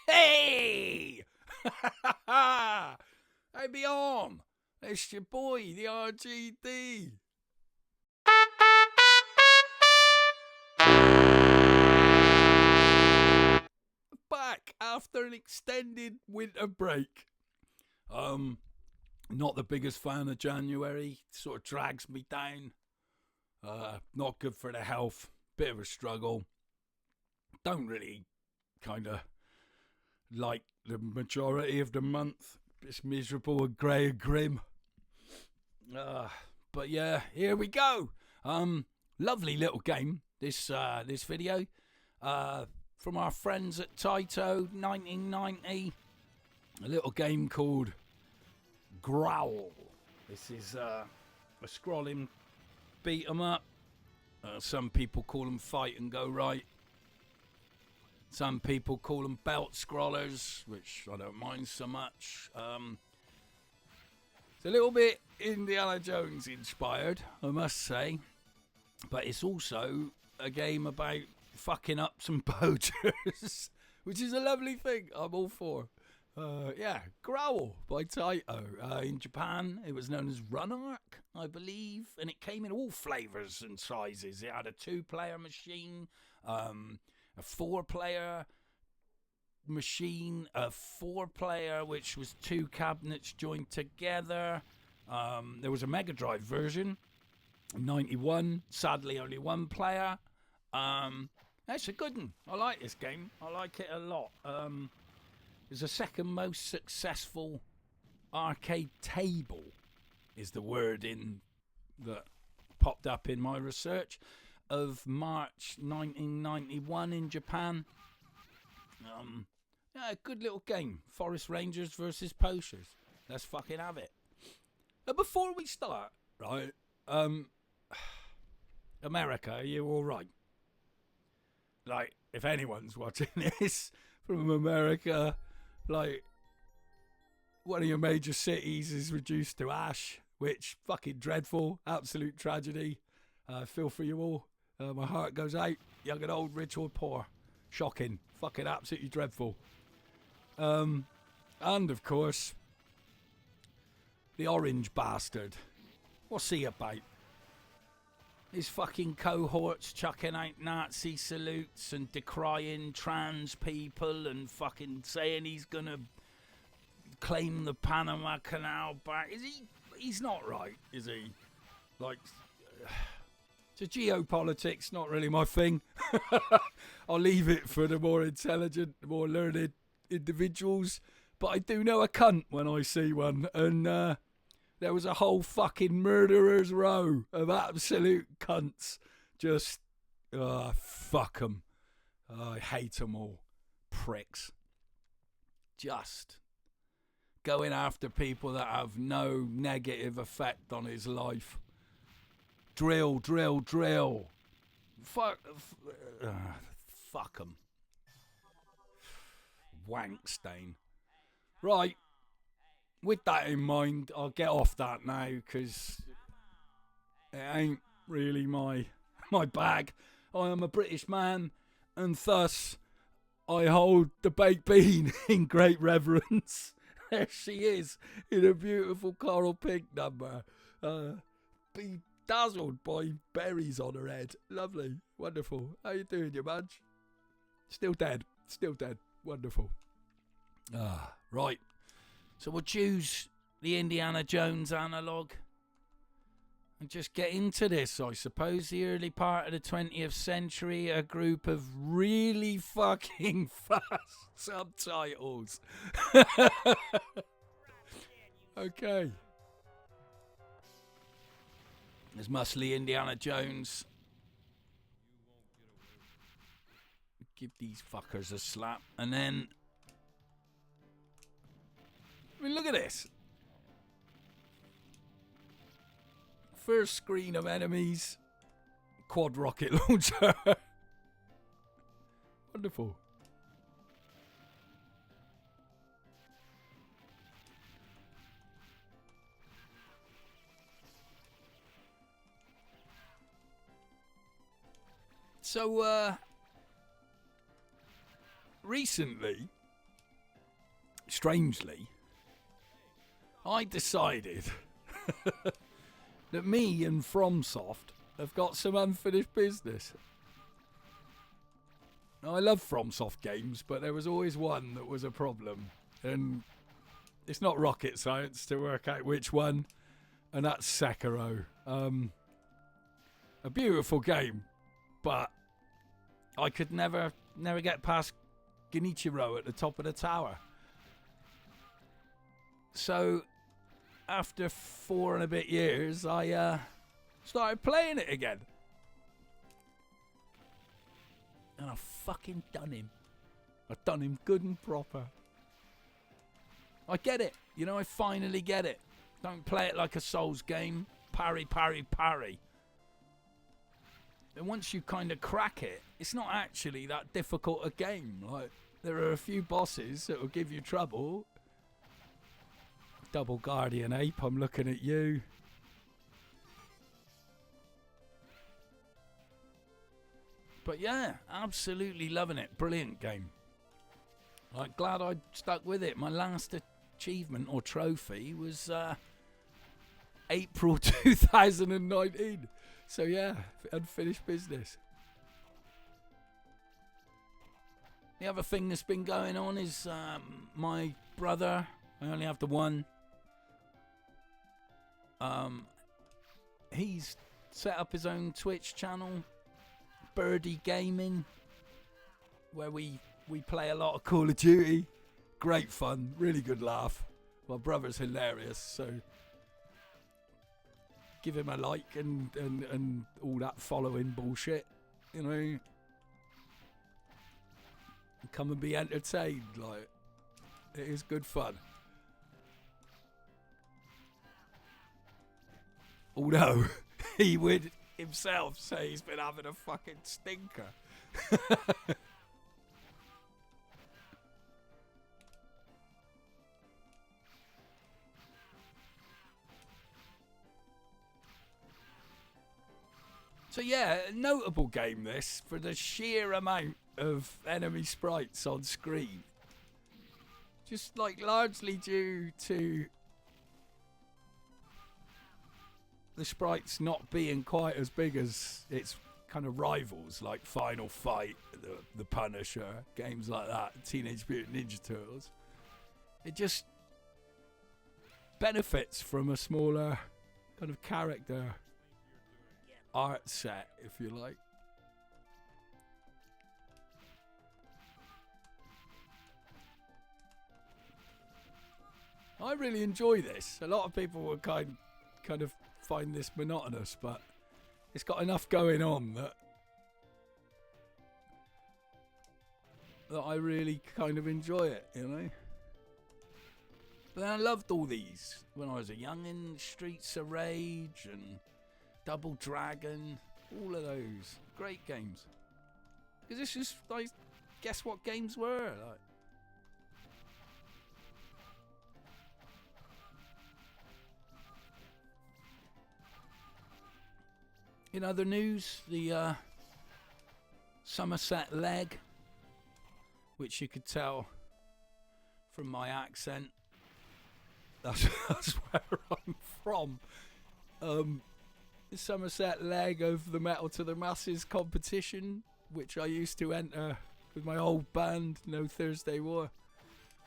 Hey! Hey, be on! It's your boy, the RGD. Back after an extended winter break. Not the biggest fan of January. Sort of drags me down. Not good for the health. Bit of a struggle. Don't really kind of like the majority of the month. It's miserable and grey and grim. But yeah, here we go. Lovely little game. This video. From our friends at Taito 1990. A little game called Growl. This is a scrolling beat 'em up. Some people call them fight and go right. Some people call them belt scrollers, which I don't mind so much. It's a little bit Indiana Jones inspired, I must say. But it's also a game about fucking up some poachers, which is a lovely thing. I'm all for. Growl by Taito. In Japan, it was known as Run Arc, I believe, and it came in all flavours and sizes. It had a 2-player machine, a 4-player machine, a 4-player which was 2 cabinets joined together. There was a Mega Drive version, 91, sadly only 1 player. That's a good one. I like this game. I like it a lot. It's the second most successful arcade table, is the wording that popped up in my research, of March 1991 in Japan. Yeah, good little game. Forest Rangers versus Poachers. Let's fucking have it. But before we start, right, America, are you alright? Like, if anyone's watching this from America, like, one of your major cities is reduced to ash, which fucking dreadful, absolute tragedy. Feel for you all. My heart goes out, young and old, rich or poor. Shocking, fucking absolutely dreadful. And of course, the orange bastard. What's he about? His fucking cohorts chucking out Nazi salutes and decrying trans people and fucking saying he's gonna claim the Panama Canal back. Is he? He's not right, is he? Like, so geopolitics, not really my thing. I'll leave it for the more intelligent, more learned individuals. But I do know a cunt when I see one, and there was a whole fucking murderer's row of absolute cunts. Just, fuck them. I hate them all. Pricks. Just going after people that have no negative effect on his life. Drill, drill, drill. Fuck them. Wank stain. Right. With that in mind, I'll get off that now, because it ain't really my bag. I am a British man, and thus I hold the baked bean in great reverence. There she is, in a beautiful coral pink number. Bedazzled by berries on her head. Lovely, wonderful. How you doing, you munch? Still dead. Wonderful. Right. So we'll choose the Indiana Jones analogue and just get into this, I suppose. The early part of the 20th century, a group of really fucking fast subtitles. Okay. There's muscly Indiana Jones. Give these fuckers a slap. And then, I mean, look at this. First screen of enemies. Quad rocket launcher. Wonderful. So, recently, strangely, I decided that me and FromSoft have got some unfinished business. Now, I love FromSoft games, but there was always one that was a problem. And it's not rocket science to work out which one. And that's Sekiro. A beautiful game, but I could never get past Genichiro at the top of the tower. So, after 4 and a bit years, I started playing it again. And I fucking done him. I've done him good and proper. I get it. You know, I finally get it. Don't play it like a Souls game. Parry, parry, parry. And once you kind of crack it, it's not actually that difficult a game. Like, there are a few bosses that will give you trouble. Double Guardian Ape, I'm looking at you. But yeah, absolutely loving it. Brilliant game. I'm glad I stuck with it. My last achievement or trophy was April 2019. So yeah, unfinished business. The other thing that's been going on is my brother, I only have the one, he's set up his own Twitch channel, Birdie Gaming, where we play a lot of Call of Duty. Great fun, really good laugh. My brother's hilarious, so give him a like and all that following bullshit, you know. Come and be entertained, like, it is good fun. Although he would himself say he's been having a fucking stinker. So yeah, a notable game this, for the sheer amount of enemy sprites on screen. Just like largely due to the sprites not being quite as big as its kind of rivals, like Final Fight, the Punisher, games like that, Teenage Mutant Ninja Turtles. It just benefits from a smaller kind of character art set, if you like. I really enjoy this. A lot of people will kind of find this monotonous, but it's got enough going on that I really kind of enjoy it, you know. But then I loved all these when I was a youngin', Streets of Rage and Double Dragon, all of those great games. Because this is like, guess what games were like. In other news, the Somerset leg, which you could tell from my accent, that's where I'm from. The Somerset leg of the Metal to the Masses competition, which I used to enter with my old band, No Thursday War.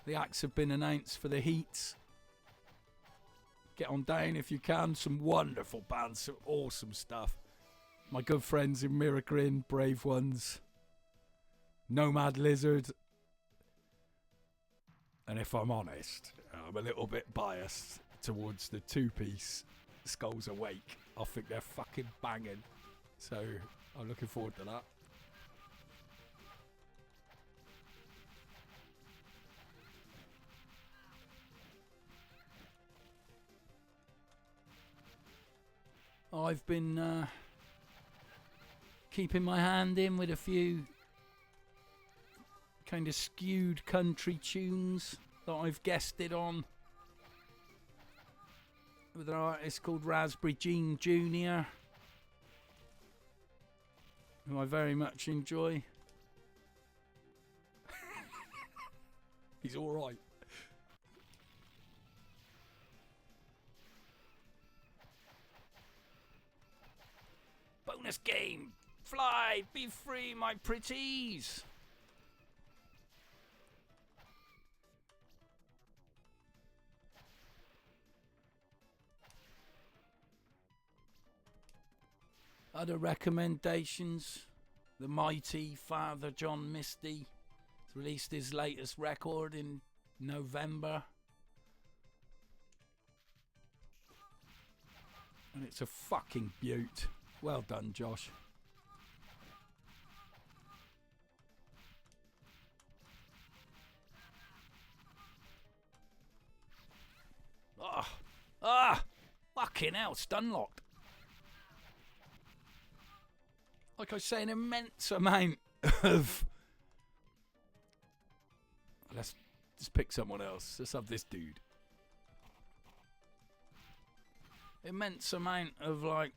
The acts have been announced for the heats. Get on down if you can. Some wonderful bands, some awesome stuff. My good friends in Miragrin, Brave Ones, Nomad Lizard. And if I'm honest, I'm a little bit biased towards the two-piece Skulls Awake. I think they're fucking banging. So I'm looking forward to that. I've been keeping my hand in with a few kind of skewed country tunes that I've guested on with an artist called Raspberry Gene Jr., who I very much enjoy. He's alright. Bonus game! Fly! Be free, my pretties! Other recommendations? The mighty Father John Misty has released his latest record in November. And it's a fucking beaut. Well done, Josh. Fucking hell, stun locked. Like I say, an immense amount of... Let's just pick someone else. Let's have this dude. Immense amount of, like,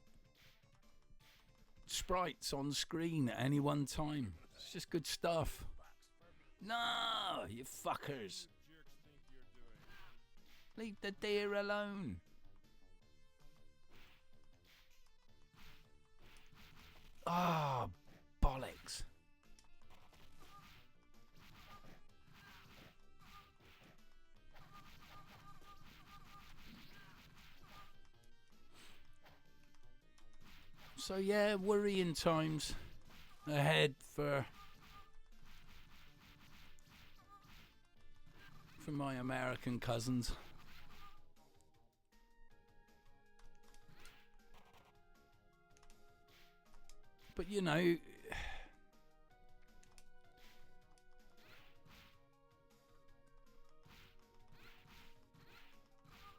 sprites on screen at any one time. It's just good stuff. No, you fuckers. Leave the deer alone. Ah, bollocks. So yeah, worrying times ahead for my American cousins. But you know,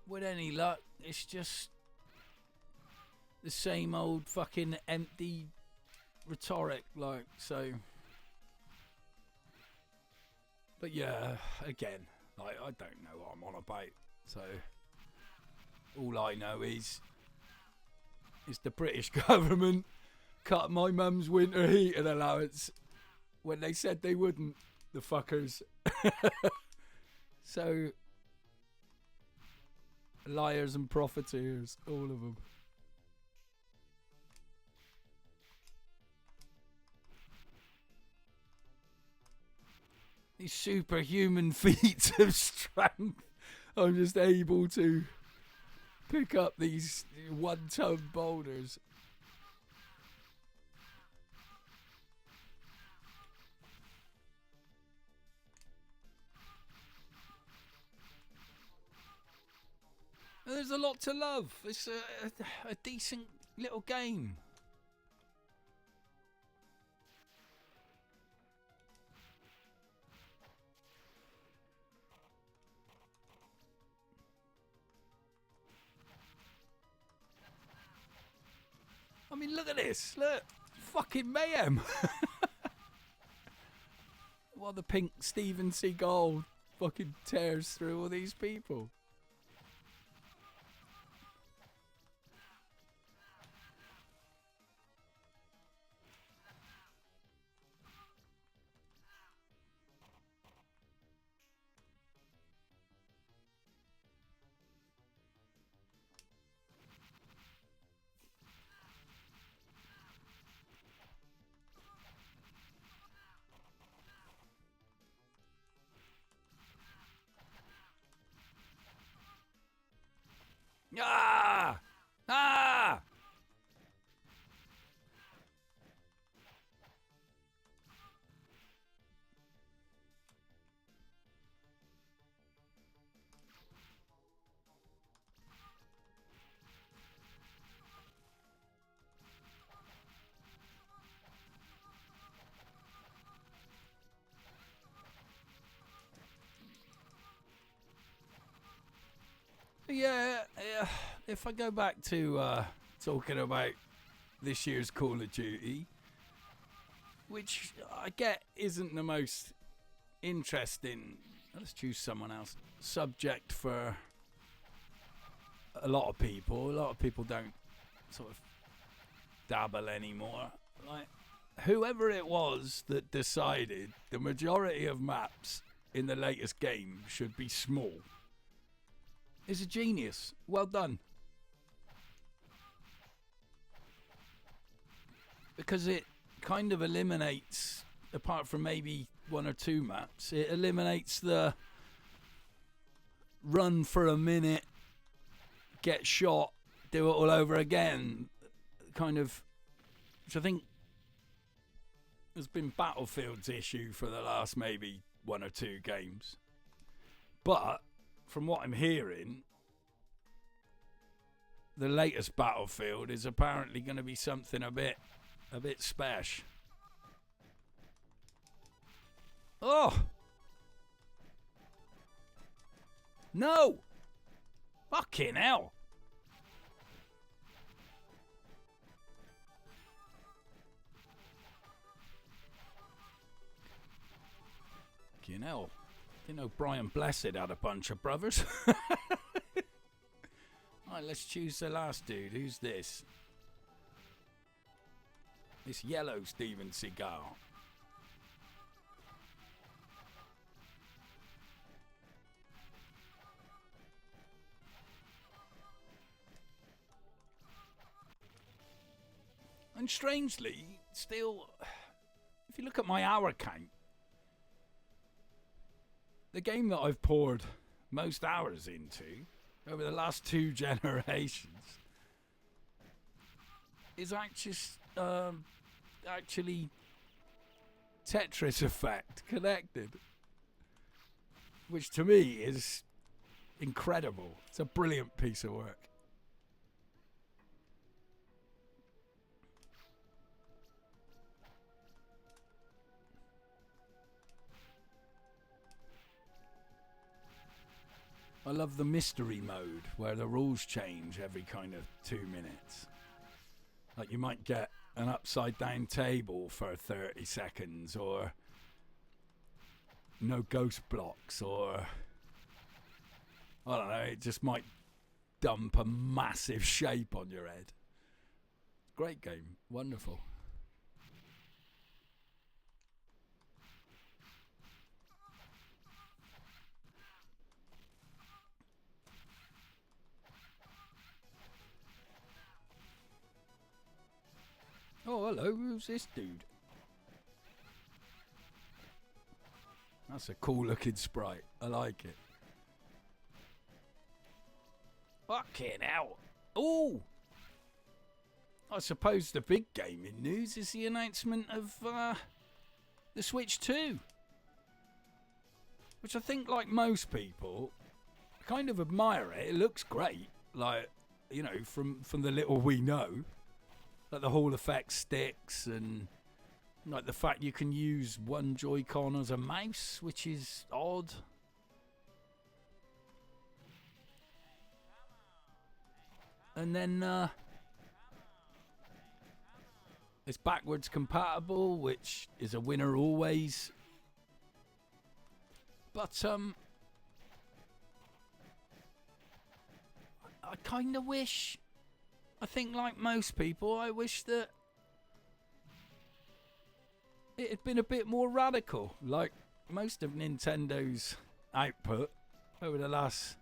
with any luck, it's just the same old fucking empty rhetoric, like, so. But yeah, again, like, I don't know what I'm on about, so all I know is the British government cut my mum's winter heating allowance when they said they wouldn't, the fuckers. So, liars and profiteers, all of them. These superhuman feats of strength. I'm just able to pick up these 1-ton boulders. There's a lot to love. It's a decent little game. I mean, look at this. Look. Fucking mayhem. While the pink Steven Seagal fucking tears through all these people. Ah! Ah! Yeah, if I go back to talking about this year's Call of Duty, which I get isn't the most interesting, let's choose someone else, subject for a lot of people. A lot of people don't sort of dabble anymore. Like, whoever it was that decided the majority of maps in the latest game should be small is a genius. Well done. Because it kind of eliminates, apart from maybe 1 or 2 maps, it eliminates the run for a minute, get shot, do it all over again, kind of, which I think has been Battlefield's issue for the last maybe 1 or 2 games. But from what I'm hearing, the latest Battlefield is apparently going to be something a bit special. Oh! No! Fucking hell! Fucking hell. Didn't know Brian Blessed had a bunch of brothers. Alright, let's choose the last dude. Who's this? This yellow Steven Seagal. And strangely, still, if you look at my hour count, the game that I've poured most hours into over the last 2 generations is actually Tetris Effect connected, which to me is incredible. It's a brilliant piece of work. I love the mystery mode where the rules change every kind of 2 minutes. Like you might get an upside down table for 30 seconds, or no ghost blocks, or I don't know, it just might dump a massive shape on your head. Great game, wonderful. Oh, hello, who's this dude? That's a cool looking sprite. I like it. Fucking hell. Ooh! I suppose the big gaming news is the announcement of the Switch 2. Which I think, like most people, kind of admire it. It looks great. Like, you know, from the little we know. Like the Hall effect sticks, and like the fact you can use one Joy-Con as a mouse, which is odd. And then it's backwards compatible, which is a winner always. But I kind of wish, I think like most people, I wish that it had been a bit more radical. Like most of Nintendo's output over the last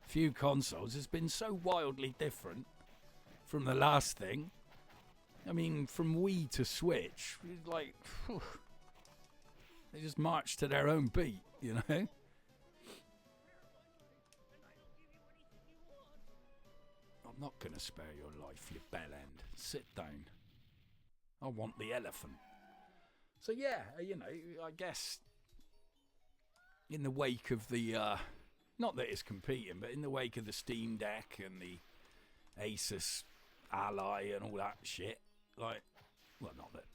few consoles has been so wildly different from the last thing. I mean, from Wii to Switch, like, whew, they just marched to their own beat, you know? I'm not going to spare your life, you bellend. Sit down. I want the elephant. So yeah, you know, I guess in the wake of the, not that it's competing, but in the wake of the Steam Deck and the Asus Ally and all that shit, like, well, not that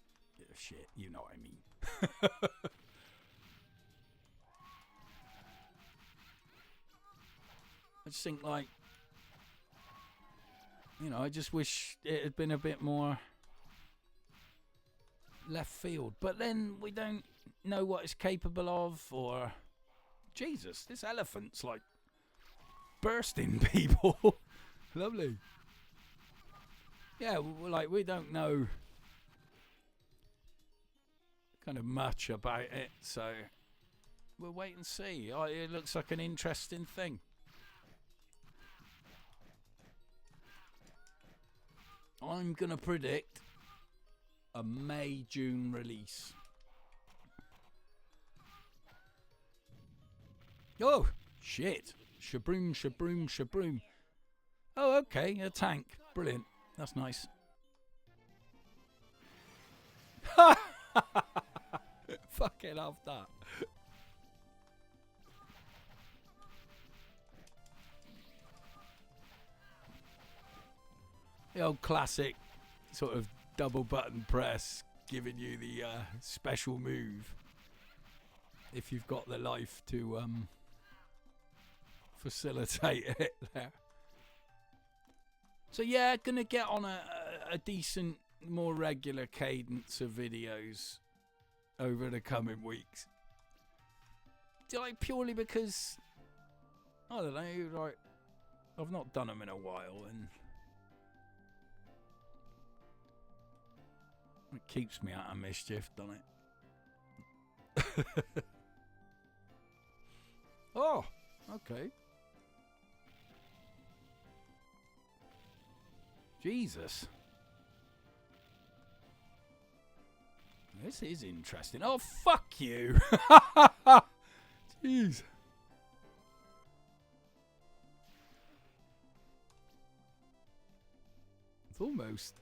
shit, you know what I mean. I just think, like, you know, I just wish it had been a bit more left field. But then we don't know what it's capable of, or... Jesus, this elephant's, like, bursting people. Lovely. Yeah, like, we don't know kind of much about it, so... we'll wait and see. Oh, it looks like an interesting thing. I'm gonna predict a May-June release. Oh, shit. Shabroom, shabroom, shabroom. Oh, okay, a tank. Brilliant. That's nice. Fucking love that. The old classic sort of double button press giving you the special move if you've got the life to facilitate it there. So yeah, gonna get on a decent, more regular cadence of videos over the coming weeks. Like purely because I don't know, like I've not done them in a while, and it keeps me out of mischief, doesn't it? Oh, okay. Jesus. This is interesting. Oh, fuck you. Jeez. It's almost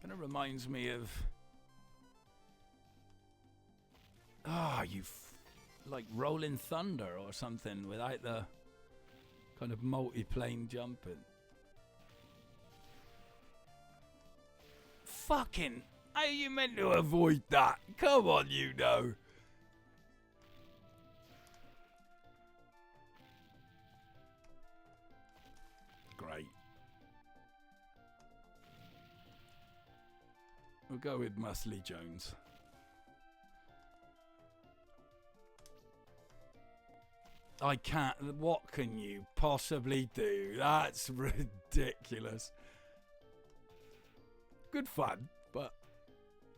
kind of reminds me of like Rolling Thunder or something without the kind of multi-plane jumping. Fucking, how are you meant to avoid that? Come on, you know. Great. We'll go with Muscly Jones. I can't. What can you possibly do? That's ridiculous. Good fun, but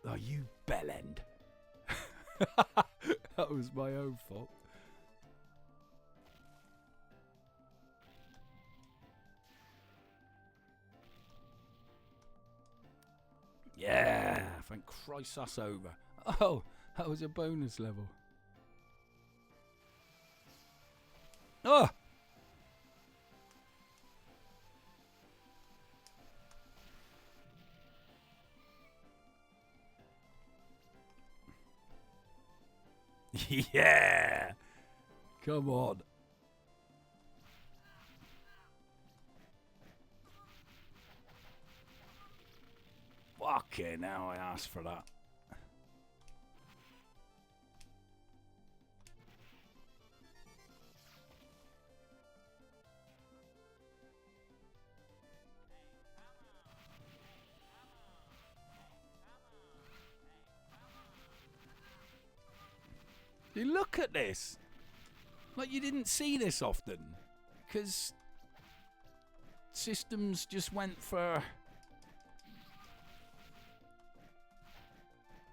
oh, you bellend. That was my own fault. Yeah, thank Christ that's over. Oh, that was a bonus level. Oh! Yeah! Come on. Fucking hell, I asked for that. You look at this. Like you didn't see this often. Because systems just went for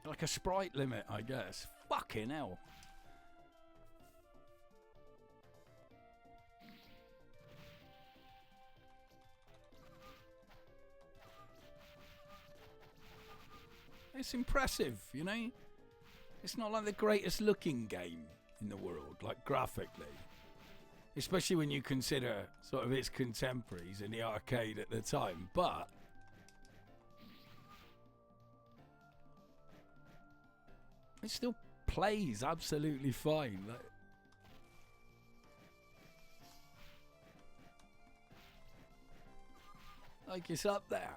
like a sprite limit, I guess. Fucking hell. It's impressive, you know? It's not like the greatest looking game in the world, like graphically. Especially when you consider sort of its contemporaries in the arcade at the time, but it still plays absolutely fine. Like it's up there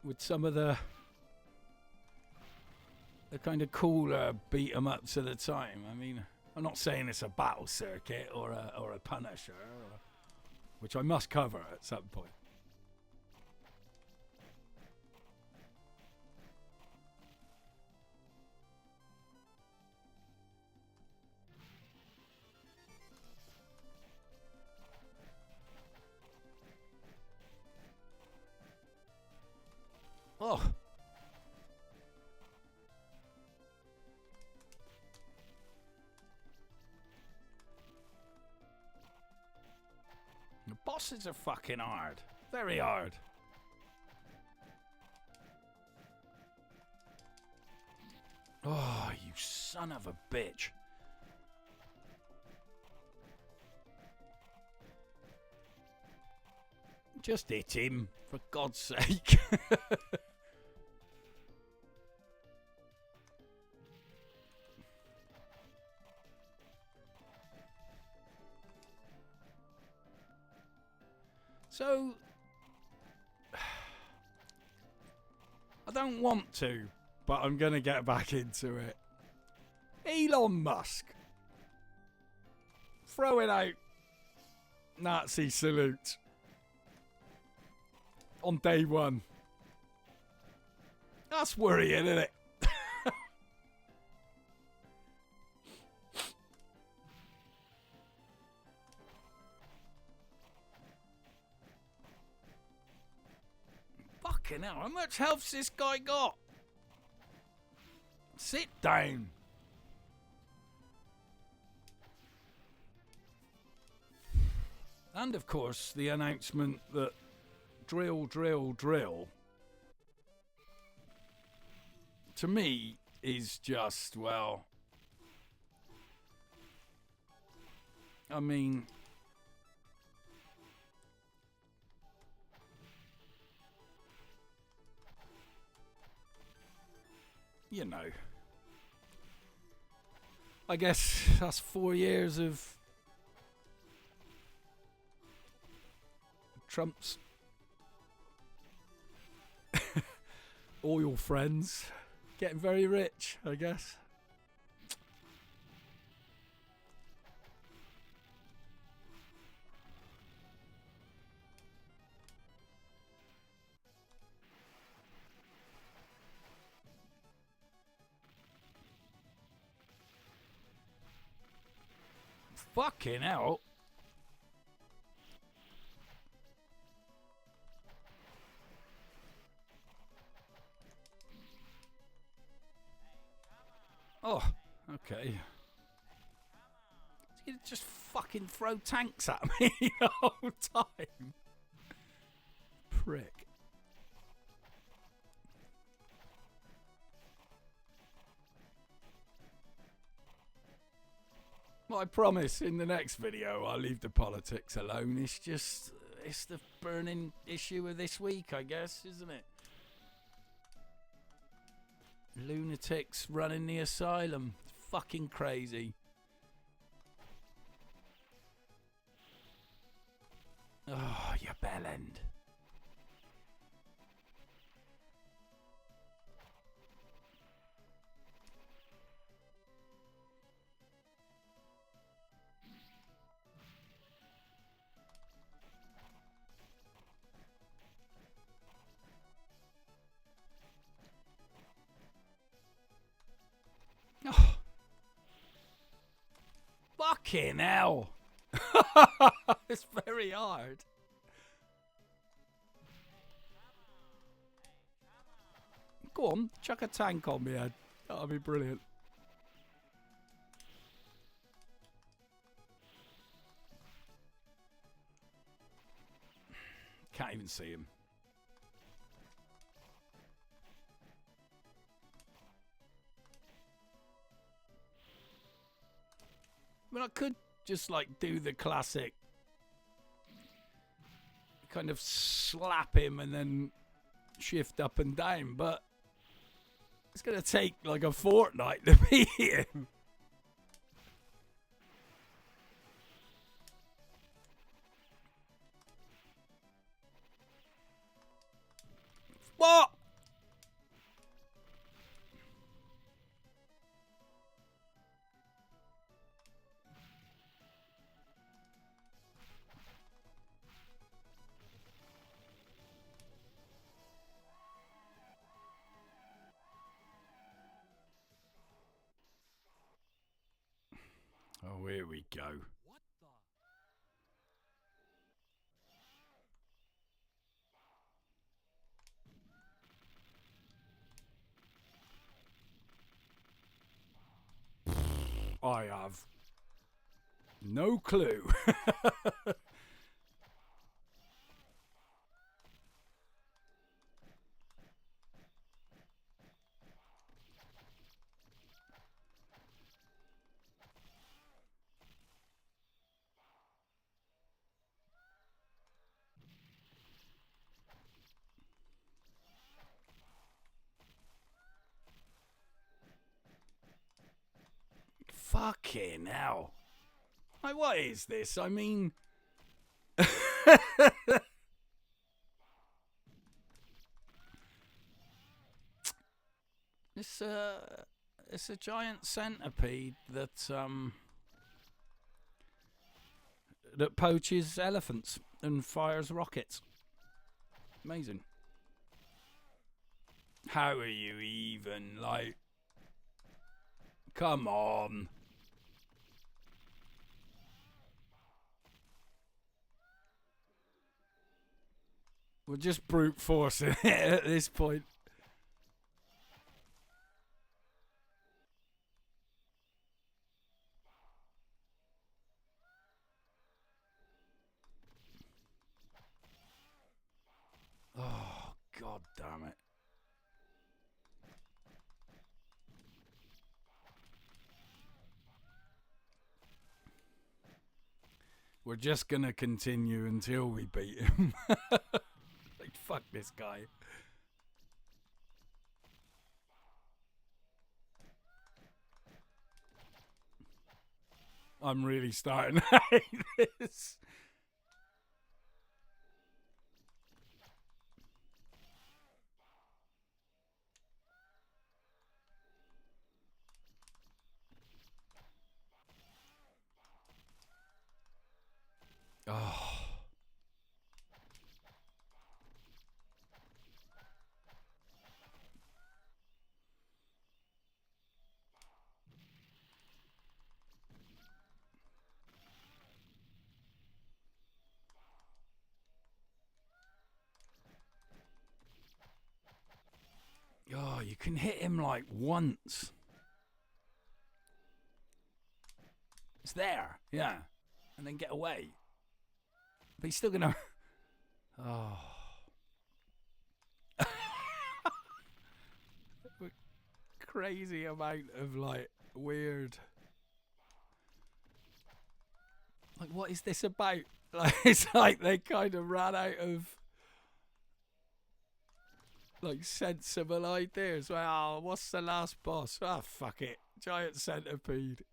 with some of the kind of cooler beat 'em ups of the time. I mean, I'm not saying it's a battle circuit or a Punisher, which I must cover at some point. Oh. bosses are fucking hard. Very hard. Oh, you son of a bitch. Just hit him, for God's sake. So, I don't want to, but I'm going to get back into it. Elon Musk throwing out Nazi salute on day one. That's worrying, isn't it? Fucking hell, how much health's this guy got? Sit down. And of course, the announcement that drill, drill, drill, to me, is just, well, I mean, you know, I guess that's 4 years of Trump's oil friends getting very rich, I guess. Fucking hell. Oh, okay. You just fucking throw tanks at me the whole time. Prick. Well, I promise in the next video I'll leave the politics alone. It's just, it's the burning issue of this week, I guess, isn't it? Lunatics running the asylum. Fucking crazy. Oh, you bellend. Oh. Fucking hell. It's very hard. Go on, chuck a tank on me head. That'll be brilliant. Can't even see him. I mean, I could just like do the classic kind of slap him and then shift up and down, but it's going to take like a fortnight to beat him. What? Oh, here we go. What the? I have no clue. Fucking hell. Like, what is this? I mean... It's a giant centipede that poaches elephants and fires rockets. Amazing. How are you even, like... Come on. We're just brute forcing it at this point. Oh, God damn it. We're just gonna continue until we beat him. Like, fuck this guy. I'm really starting to hate this. Oh. Oh, you can hit him like once. It's there, yeah. And then get away. But he's still gonna... Oh. Crazy amount of, like, weird... Like, what is this about? Like, it's like they kind of ran out of... like, sensible ideas. Well, what's the last boss? Ah, oh, fuck it. Giant centipede.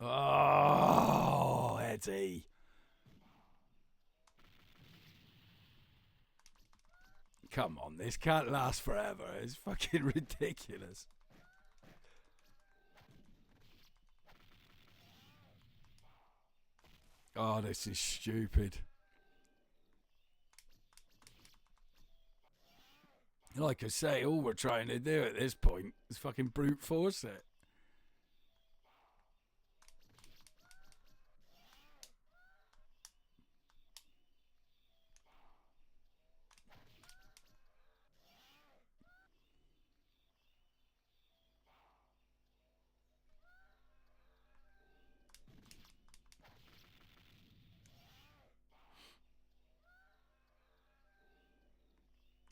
Oh, Eddie. Come on, this can't last forever. It's fucking ridiculous. Oh, this is stupid. Like I say, all we're trying to do at this point is fucking brute force it.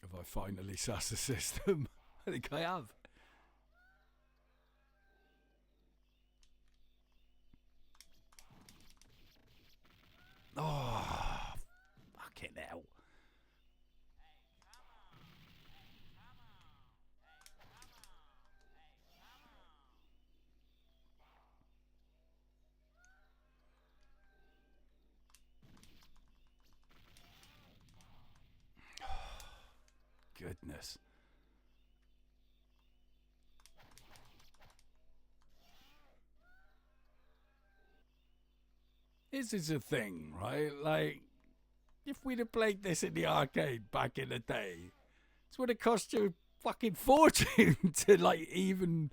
Have I finally sussed the system? I think I have. Oh, fucking hell. Goodness. This is a thing, right? Like, if we'd have played this in the arcade back in the day, this would have cost you a fucking fortune to, like, even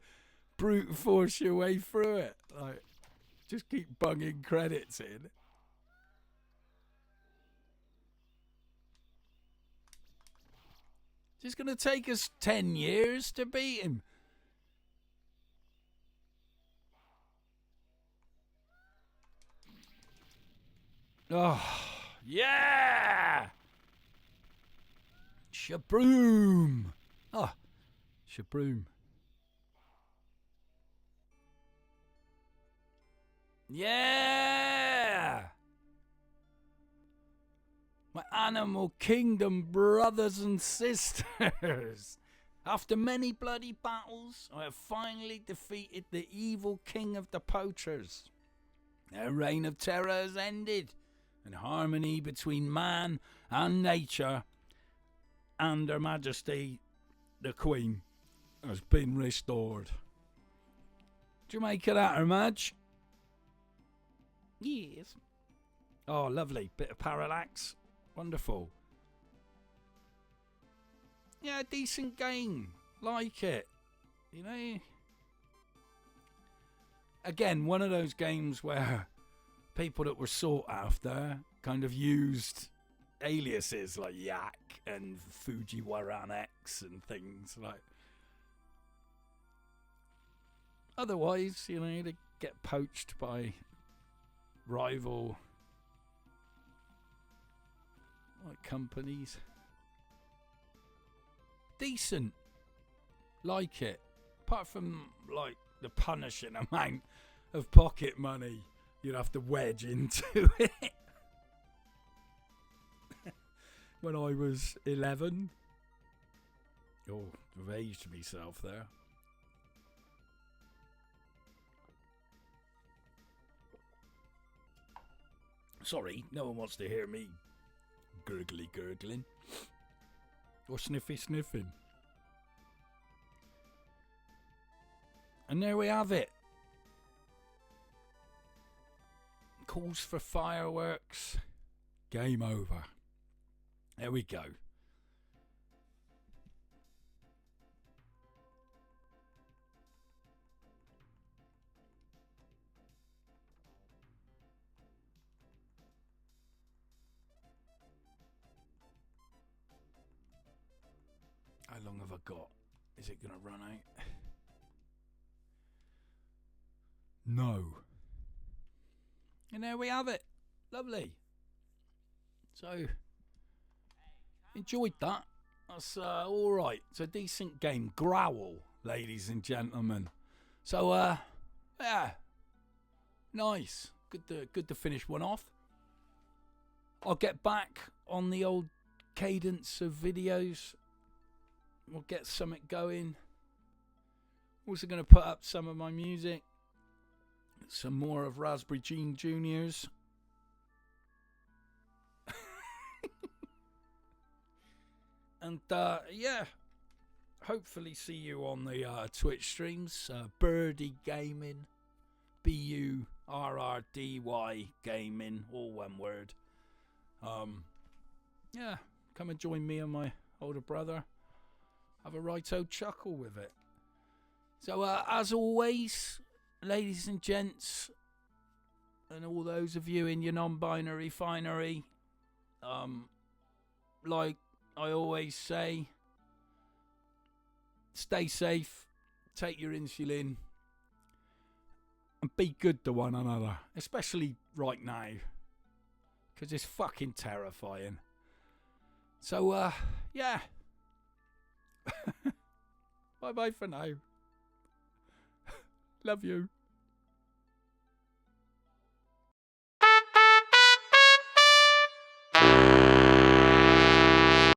brute force your way through it. Like, just keep bunging credits in. It's going to take us 10 years to beat him. Oh, yeah! Shabroom! Oh, Shabroom. Yeah! My Animal Kingdom brothers and sisters. After many bloody battles, I have finally defeated the evil king of the poachers. Their reign of terror has ended, and harmony between man and nature and Her Majesty the Queen has been restored. Do you make of that, Her Madge? Yes. Oh, lovely. Bit of parallax. Wonderful. Yeah, decent game. Like it. You know? Again, one of those games where people that were sought after kind of used aliases like Yak and Fujiwaran X and things like. Otherwise, you know, they get poached by rival like companies. Decent. Like it. Apart from like the punishing amount of pocket money you'd have to wedge into it. When I was 11. Oh, I've aged myself there. Sorry, no one wants to hear me gurgling. Or sniffing. And there we have it. Calls for fireworks. Game over. There we go. How long have I got? Is it going to run out? No. And there we have it. Lovely. So, enjoyed that. That's alright. It's a decent game. Growl, ladies and gentlemen. So, yeah. Nice. Good to finish one off. I'll get back on the old cadence of videos. We'll get something going. Also going to put up some of my music. Some more of Raspberry Gene Juniors. And yeah, hopefully see you on the Twitch streams. Birdie Gaming, BURRDY Gaming, all one word. Yeah, come and join me and my older brother. Have a right-o chuckle with it. So as always, ladies and gents, and all those of you in your non-binary finery, like I always say, stay safe, take your insulin, and be good to one another, especially right now, because it's fucking terrifying. So, yeah. Bye-bye for now. Love you.